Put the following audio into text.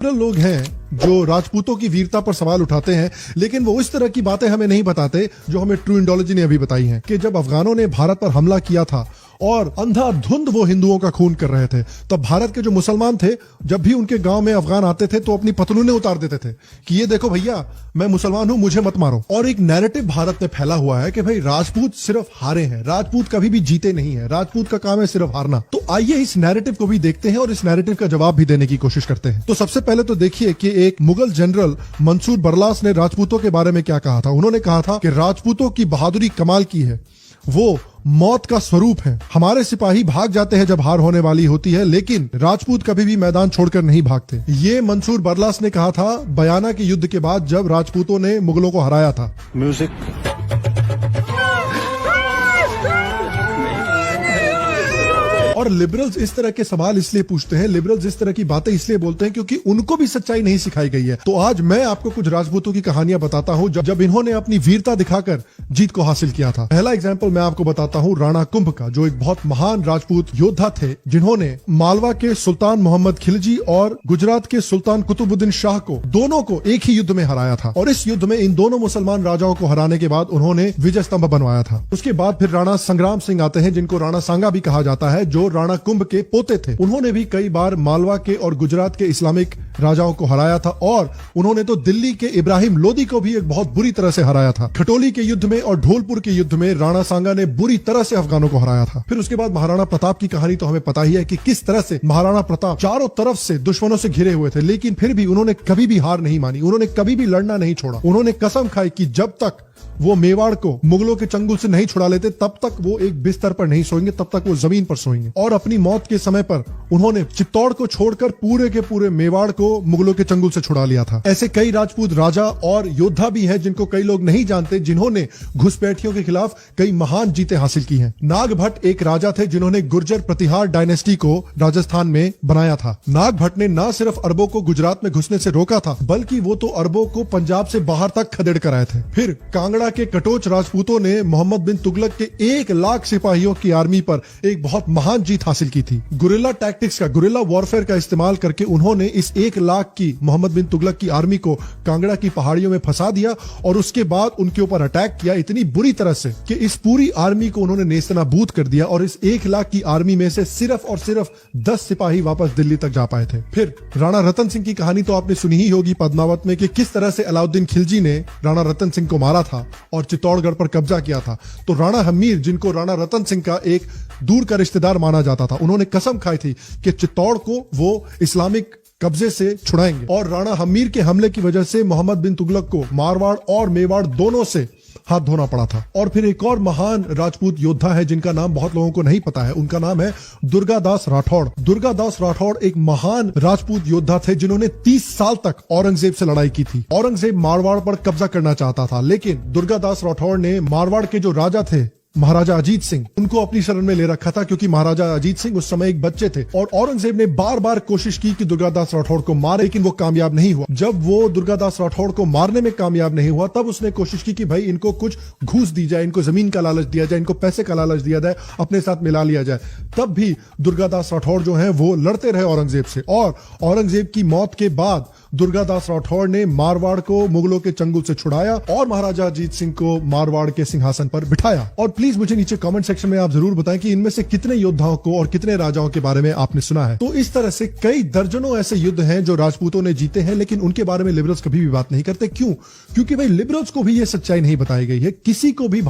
लोग हैं जो राजपूतों की वीरता पर सवाल उठाते हैं, लेकिन वो इस तरह की बातें हमें नहीं बताते जो हमें ट्रू इंडोलॉजी ने अभी बताई हैं कि जब अफगानों ने भारत पर हमला किया था और अंधाधुंध वो हिंदुओं का खून कर रहे थे, तब भारत के जो मुसलमान थे जब भी उनके गांव में अफगान आते थे तो अपनी पतलूनें उतार देते थे कि ये देखो भैया, मैं मुसलमान हूं, मुझे मत मारो। और एक नैरेटिव भारत में फैला हुआ है कि भाई राजपूत सिर्फ हारे हैं, राजपूत कभी भी जीते नहीं है, राजपूत का काम है सिर्फ हारना। तो आइए इस नैरेटिव को भी देखते हैं और इस नैरेटिव का जवाब भी देने की कोशिश करते हैं। तो सबसे पहले तो देखिए कि एक मुगल जनरल मंसूर बरलास ने राजपूतों के बारे में क्या कहा था। उन्होंने कहा था कि राजपूतों की बहादुरी कमाल की है, वो मौत का स्वरूप है। हमारे सिपाही भाग जाते हैं जब हार होने वाली होती है, लेकिन राजपूत कभी भी मैदान छोड़कर नहीं भागते। ये मंसूर बरलास ने कहा था बयाना के युद्ध के बाद जब राजपूतों ने मुगलों को हराया था। म्यूजिक। और लिबरल्स इस तरह के सवाल इसलिए पूछते हैं, लिबरल्स इस तरह की बातें इसलिए बोलते हैं क्योंकि उनको भी सच्चाई नहीं सिखाई गई है। तो आज मैं आपको कुछ राजपूतों की कहानियां बताता हूं जब इन्होंने अपनी वीरता दिखाकर जीत को हासिल किया था। पहला एग्जाम्पल मैं आपको बताता हूं राणा कुंभ का, जो एक बहुत महान राजपूत योद्धा थे जिन्होंने मालवा के सुल्तान मोहम्मद खिलजी और गुजरात के सुल्तान कुतुबुद्दीन शाह को, दोनों को एक ही युद्ध में हराया था। और इस युद्ध में इन दोनों मुसलमान राजाओं को हराने के बाद उन्होंने विजय स्तंभ बनवाया था। उसके बाद फिर राणा संग्राम सिंह आते हैं, जिनको राणा सांगा भी कहा जाता है, जो राणा कुंभ के पोते थे। उन्होंने भी कई बार मालवा के और गुजरात के इस्लामिक राजाओं को हराया था और उन्होंने तो दिल्ली के इब्राहिम लोदी को भी एक बहुत बुरी तरह से हराया था। खटोली के युद्ध में और ढोलपुर के युद्ध में राणा सांगा ने बुरी तरह से अफगानों को हराया था। फिर उसके बाद महाराणा प्रताप की कहानी तो हमें पता ही है कि किस तरह से महाराणा प्रताप चारों तरफ से दुश्मनों से घिरे हुए थे, लेकिन फिर भी उन्होंने कभी भी हार नहीं मानी, उन्होंने कभी भी लड़ना नहीं छोड़ा। उन्होंने कसम खाई कि जब तक वो मेवाड़ को मुगलों के चंगुल से नहीं छुड़ा लेते तब तक वो एक बिस्तर पर नहीं सोएंगे, तब तक वो जमीन पर सोएंगे। और अपनी मौत के समय पर उन्होंने चित्तौड़ को छोड़कर पूरे के पूरे मेवाड़ को मुगलों के चंगुल से छुड़ा लिया था। ऐसे कई राजपूत राजा और योद्धा भी हैं जिनको कई लोग नहीं जानते, जिन्होंने घुसपैठियों के खिलाफ कई महान जीतें हासिल की हैं। नाग भट्ट एक राजा थे जिन्होंने गुर्जर प्रतिहार डायनेस्टी को राजस्थान में बनाया था। नाग भट्ट ने न सिर्फ अरबों को गुजरात में घुसने से रोका था, बल्कि वो तो अरबों को पंजाब से बाहर तक खदेड़ कर आए थे। फिर कांगड़ा के कटोच राजपूतों ने मोहम्मद बिन तुगलक के 1 लाख सिपाहियों की आर्मी पर एक बहुत महान जीत हासिल की थी। गुरिल्ला टैक्टिक्स का, गुरिल्ला वॉरफेयर का इस्तेमाल करके उन्होंने इस 1 लाख की मोहम्मद बिन तुगलक की आर्मी को कांगड़ा की पहाड़ियों में फंसा दिया और उसके बाद उनके ऊपर अटैक किया इतनी बुरी तरह से कि इस पूरी आर्मी को उन्होंने नेस्तनाबूद कर दिया। और इस 1 लाख की आर्मी में से सिर्फ और सिर्फ 10 सिपाही वापस दिल्ली तक जा पाए थे। फिर राणा रतन सिंह की कहानी तो आपने सुनी ही होगी पद्मावत में, कि किस तरह से अलाउद्दीन खिलजी ने राणा रतन सिंह को मारा था और चित्तौड़गढ़ पर कब्जा किया था। तो राणा हमीर, जिनको राणा रतन सिंह का एक दूर का रिश्तेदार माना जाता था, उन्होंने कसम खाई थी कि चित्तौड़ को वो इस्लामिक कब्जे से छुड़ाएंगे। और राणा हमीर के हमले की वजह से मोहम्मद बिन तुगलक को मारवाड़ और मेवाड़ दोनों से हाथ धोना पड़ा था। और फिर एक और महान राजपूत योद्धा है जिनका नाम बहुत लोगों को नहीं पता है, उनका नाम है दुर्गादास राठौड़। दुर्गादास राठौड़ एक महान राजपूत योद्धा थे जिन्होंने 30 साल तक औरंगजेब से लड़ाई की थी। औरंगजेब मारवाड़ पर कब्जा करना चाहता था, लेकिन दुर्गादास राठौड़ ने मारवाड़ के जो राजा थे महाराजा अजीत सिंह, उनको अपनी शरण में ले रखा था, क्योंकि महाराजा अजीत सिंह उस समय एक बच्चे थे। और औरंगजेब ने बार बार कोशिश की कि दुर्गादास राठौड़ को मारे, लेकिन वो कामयाब नहीं हुआ। जब वो दुर्गादास राठौड़ को मारने में कामयाब नहीं हुआ, तब उसने कोशिश की कि भाई इनको कुछ घूस दी जाए, इनको जमीन का लालच दिया जाए, इनको पैसे का लालच दिया जाए, अपने साथ मिला लिया जाए। तब भी दुर्गादास राठौड़ जो है वो लड़ते रहे औरंगजेब से। और औरंगजेब की मौत के बाद दुर्गादास राठौड़ ने मारवाड़ को मुगलों के चंगुल से छुड़ाया और महाराजा अजीत सिंह को मारवाड़ के सिंहासन पर बिठाया। और प्लीज मुझे नीचे कमेंट सेक्शन में आप जरूर बताएं कि इनमें से कितने योद्धाओं को और कितने राजाओं के बारे में आपने सुना है। तो इस तरह से कई दर्जनों ऐसे युद्ध हैं जो राजपूतों ने जीते हैं, लेकिन उनके बारे में लिबरल्स कभी भी बात नहीं करते। क्यों? क्योंकि भाई लिबरल्स को भी ये सच्चाई नहीं बताई गई है, किसी को भी